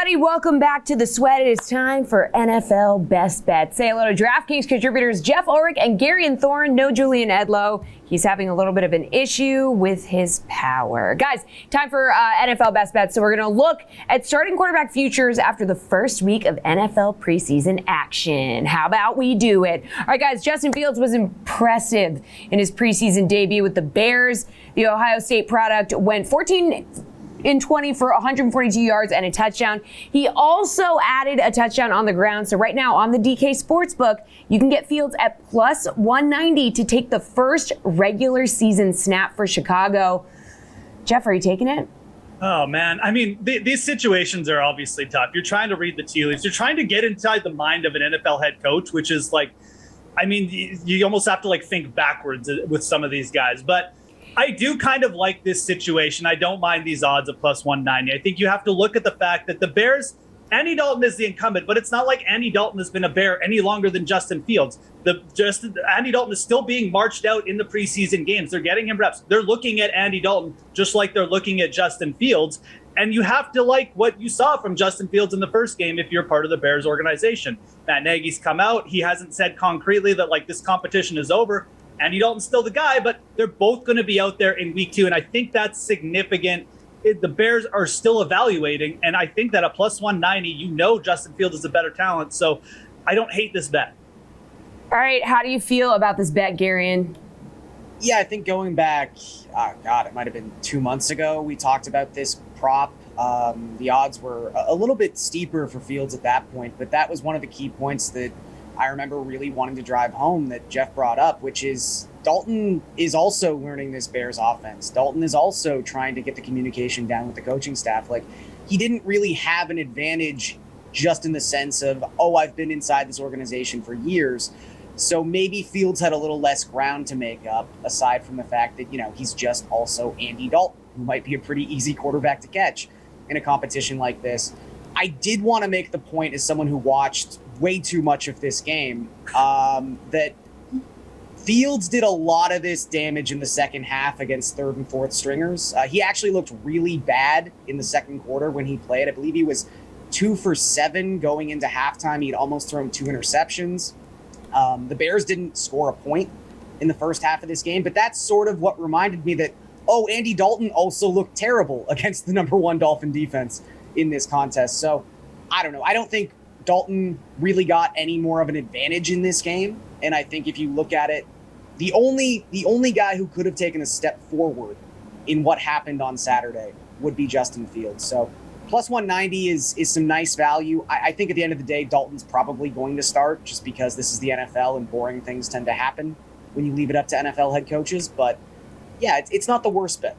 everybody. Welcome back to The Sweat. It is time for NFL Best Bets. Say hello to DraftKings contributors Geoff, Ulrich, and Garion Thorne. No Julian Edlow. He's having a little bit of an issue with his power. Guys, time for NFL Best Bets. So we're going to look at starting quarterback futures after the first week of NFL preseason action. How about we do it? All right, guys, Justin Fields was impressive in his preseason debut with the Bears. The Ohio State product went 14 in 20 for 142 yards and a touchdown. He also added a touchdown on the ground. So right now on the DK Sportsbook, you can get Fields at plus 190 to take the first regular season snap for Chicago. Geoff, are you taking it? Oh, man. I mean, these situations are obviously tough. You're trying to read the tea leaves. You're trying to get inside the mind of an NFL head coach, which is like, I mean, you almost have to like think backwards with some of these guys. But I do kind of like this situation. I don't mind these odds of plus 190. I think you have to look at the fact that the Bears, Andy Dalton is the incumbent, but it's not like Andy Dalton has been a Bear any longer than Justin Fields. Andy Dalton is still being marched out in the preseason games. They're getting him reps. They're looking at Andy Dalton just like they're looking at Justin Fields. And you have to like what you saw from Justin Fields in the first game if you're part of the Bears organization. Matt Nagy's come out. He hasn't said concretely that like this competition is over. Andy Dalton's still the guy, but they're both going to be out there in week 2. And I think that's significant. The Bears are still evaluating. And I think that a plus 190, Justin Fields is a better talent. So I don't hate this bet. All right. How do you feel about this bet, Garion? Yeah, I think going back, it might have been 2 months ago, we talked about this prop. The odds were a little bit steeper for Fields at that point, but that was one of the key points that I remember really wanting to drive home that Geoff brought up, which is Dalton is also learning this Bears offense. Dalton is also trying to get the communication down with the coaching staff. Like, he didn't really have an advantage just in the sense of, I've been inside this organization for years. So maybe Fields had a little less ground to make up, aside from the fact that, he's just also Andy Dalton, who might be a pretty easy quarterback to catch in a competition like this. I did want to make the point as someone who watched way too much of this game, that Fields did a lot of this damage in the second half against third and fourth stringers. He actually looked really bad in the second quarter when he played. I believe he was 2 for 7 going into halftime. He'd almost thrown 2 interceptions. The Bears didn't score a point in the first half of this game, but that's sort of what reminded me that, Andy Dalton also looked terrible against the number 1 Dolphin defense in this contest. So I don't know. I don't think Dalton really got any more of an advantage in this game. And I think if you look at it, the only guy who could have taken a step forward in what happened on Saturday would be Justin Fields. So plus 190 is some nice value. I think at the end of the day, Dalton's probably going to start just because this is the NFL and boring things tend to happen when you leave it up to NFL head coaches. But yeah, it's not the worst bet.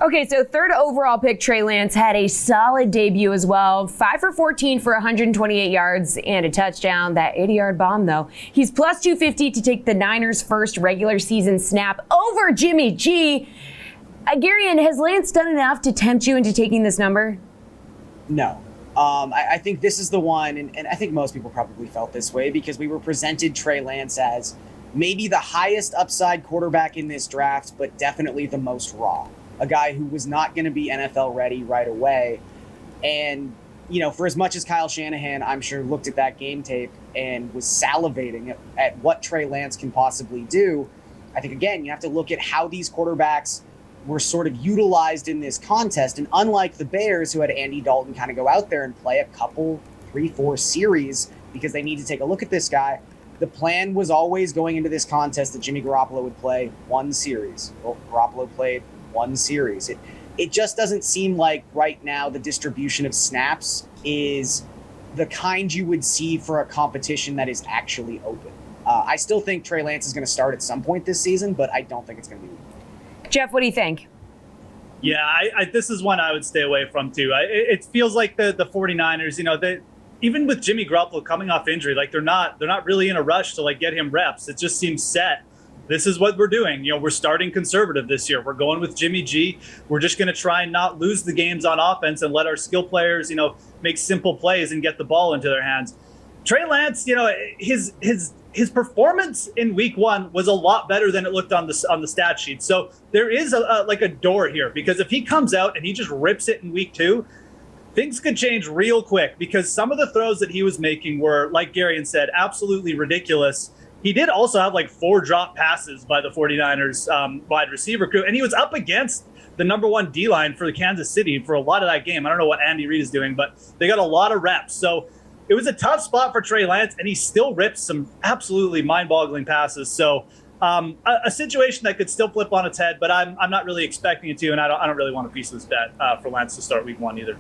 Okay, so third overall pick, Trey Lance, had a solid debut as well. 5 for 14 for 128 yards and a touchdown. That 80-yard bomb, though. He's plus 250 to take the Niners' first regular season snap over Jimmy G. Garion, has Lance done enough to tempt you into taking this number? No. I think this is the one, and I think most people probably felt this way because we were presented Trey Lance as maybe the highest upside quarterback in this draft, but definitely the most raw. A guy who was not going to be NFL ready right away. And, for as much as Kyle Shanahan, I'm sure, looked at that game tape and was salivating at what Trey Lance can possibly do, I think, again, you have to look at how these quarterbacks were sort of utilized in this contest. And unlike the Bears, who had Andy Dalton kind of go out there and play a couple, 3-4 series because they need to take a look at this guy, the plan was always going into this contest that Jimmy Garoppolo would play 1 series. Well, Garoppolo played 1 series. It just doesn't seem like right now the distribution of snaps is the kind you would see for a competition that is actually open. I still think Trey Lance is going to start at some point this season, but I don't think it's going to be. Geoff, what do you think? Yeah, this is one I would stay away from too. It feels like the 49ers, even with Jimmy Garoppolo coming off injury, like they're not really in a rush to like get him reps. It just seems set. This is what we're doing. We're starting conservative this year. We're going with Jimmy G. We're just going to try and not lose the games on offense and let our skill players, make simple plays and get the ball into their hands. Trey Lance, his performance in week 1 was a lot better than it looked on the stat sheet. So there is a door here because if he comes out and he just rips it in week 2, things could change real quick because some of the throws that he was making were, like Garion said, absolutely ridiculous. He did also have like 4 drop passes by the 49ers wide receiver crew, and he was up against the number 1 D-line for Kansas City for a lot of that game. I don't know what Andy Reid is doing, but they got a lot of reps. So it was a tough spot for Trey Lance, and he still ripped some absolutely mind-boggling passes. So a situation that could still flip on its head, but I'm not really expecting it to, and I don't really want a piece of this bet for Lance to start week 1 either.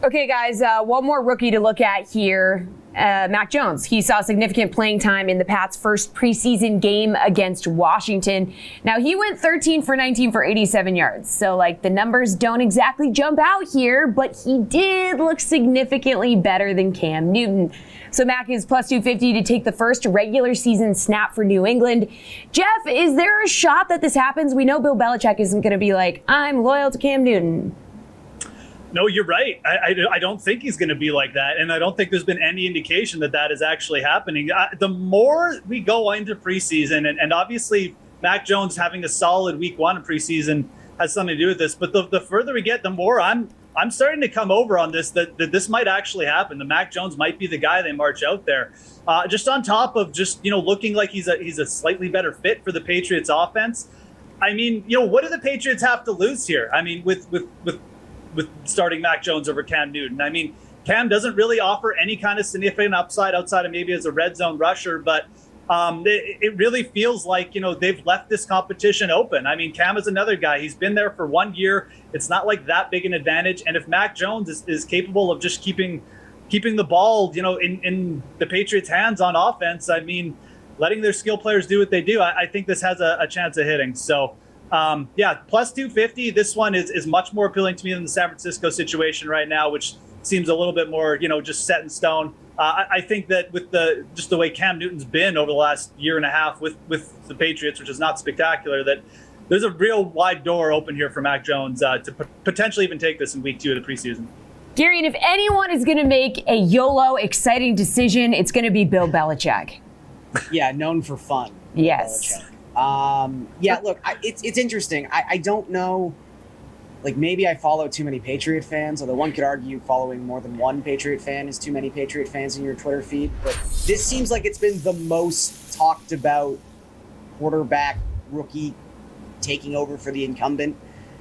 Okay, guys, one more rookie to look at here. Mac Jones. He saw significant playing time in the Pats' first preseason game against Washington. Now, he went 13 for 19 for 87 yards. So, the numbers don't exactly jump out here, but he did look significantly better than Cam Newton. So, Mac is plus 250 to take the first regular season snap for New England. Geoff, is there a shot that this happens? We know Bill Belichick isn't going to be like, I'm loyal to Cam Newton. No, you're right. I don't think he's going to be like that. And I don't think there's been any indication that that is actually happening. The more we go into preseason, and obviously Mac Jones having a solid week 1 in preseason has something to do with this. But the further we get, the more I'm starting to come over on this, that this might actually happen. The Mac Jones might be the guy they march out there. Just on top of looking like he's a slightly better fit for the Patriots offense. I mean, what do the Patriots have to lose here? I mean, with starting Mac Jones over Cam Newton. I mean, Cam doesn't really offer any kind of significant upside outside of maybe as a red zone rusher, but it really feels like, they've left this competition open. I mean, Cam is another guy. He's been there for 1 year. It's not like that big an advantage. And if Mac Jones is capable of just keeping the ball, in the Patriots' hands on offense, I mean, letting their skill players do what they do, I think this has a chance of hitting. So, plus 250. This one is much more appealing to me than the San Francisco situation right now, which seems a little bit more, just set in stone. I think that with the way Cam Newton's been over the last year and a half with the Patriots, which is not spectacular, that there's a real wide door open here for Mac Jones to potentially even take this in week 2 of the preseason. Garion, if anyone is going to make a YOLO exciting decision, it's going to be Bill Belichick. Yeah, known for fun. Yes. Look, it's interesting. I don't know, maybe I follow too many Patriot fans, although one could argue following more than one Patriot fan is too many Patriot fans in your Twitter feed. But this seems like it's been the most talked about quarterback rookie taking over for the incumbent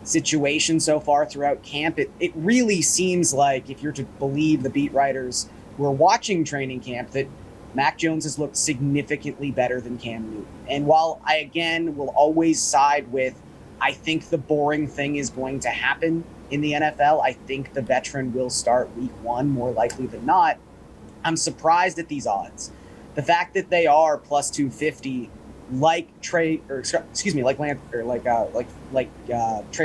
situation so far throughout camp. It really seems like, if you're to believe the beat writers who are watching training camp, that Mac Jones has looked significantly better than Cam Newton. And while I, again, will always side with, I think the boring thing is going to happen in the NFL, I think the veteran will start week 1 more likely than not, I'm surprised at these odds. The fact that they are plus 250, like Trey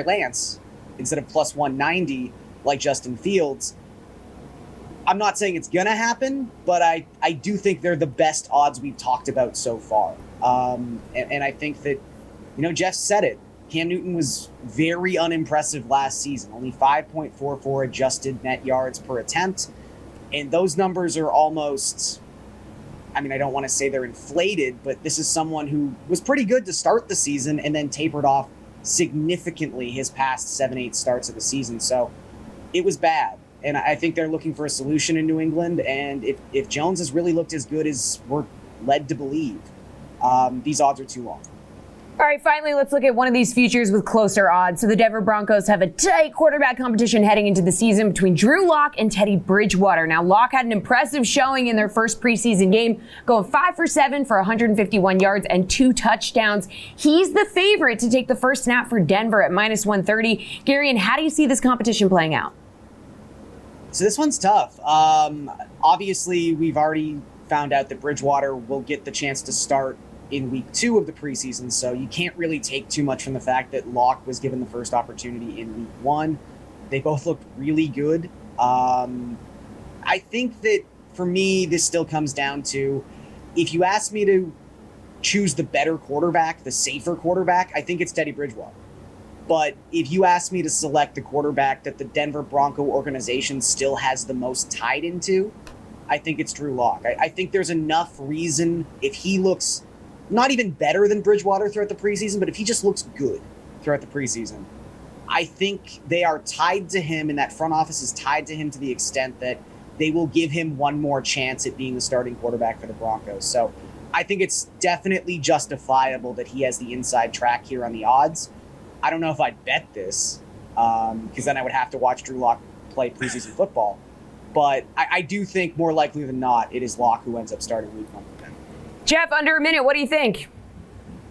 Lance, instead of plus 190, like Justin Fields, I'm not saying it's going to happen, but I do think they're the best odds we've talked about so far. And I think that, Geoff said it. Cam Newton was very unimpressive last season, only 5.44 adjusted net yards per attempt. And those numbers are almost, I don't want to say they're inflated, but this is someone who was pretty good to start the season and then tapered off significantly his past 7-8 starts of the season. So it was bad. And I think they're looking for a solution in New England. And if Jones has really looked as good as we're led to believe, these odds are too long. All right, finally, let's look at one of these futures with closer odds. So the Denver Broncos have a tight quarterback competition heading into the season between Drew Lock and Teddy Bridgewater. Now, Lock had an impressive showing in their first preseason game, going 5 for 7 for 151 yards and 2 touchdowns. He's the favorite to take the first snap for Denver at minus 130. Garion, how do you see this competition playing out? So this one's tough. Obviously, we've already found out that Bridgewater will get the chance to start in week 2 of the preseason, so you can't really take too much from the fact that Locke was given the first opportunity in week 1. They both looked really good. I think that for me, this still comes down to, if you ask me to choose the better quarterback, the safer quarterback, I think it's Teddy Bridgewater. But if you ask me to select the quarterback that the Denver Bronco organization still has the most tied into, I think it's Drew Lock. I think there's enough reason, if he looks not even better than Bridgewater throughout the preseason, but if he just looks good throughout the preseason, I think they are tied to him, and that front office is tied to him to the extent that they will give him one more chance at being the starting quarterback for the Broncos. So I think it's definitely justifiable that he has the inside track here on the odds. I don't know if I'd bet this, because then I would have to watch Drew Lock play preseason football. But I do think more likely than not, it is Lock who ends up starting week 1 for them. Geoff, under a minute, what do you think?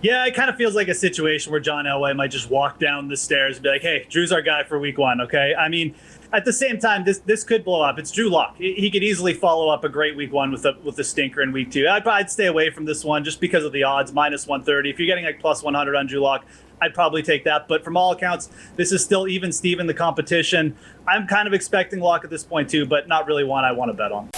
Yeah, it kind of feels like a situation where John Elway might just walk down the stairs and be like, hey, Drew's our guy for week 1, okay? I mean, at the same time, this could blow up. It's Drew Lock. He could easily follow up a great week 1 with a stinker in week 2. I'd stay away from this one just because of the odds, minus 130. If you're getting like plus 100 on Drew Lock, I'd probably take that. But from all accounts, this is still even Steven the competition. I'm kind of expecting Lock at this point too, but not really one I want to bet on.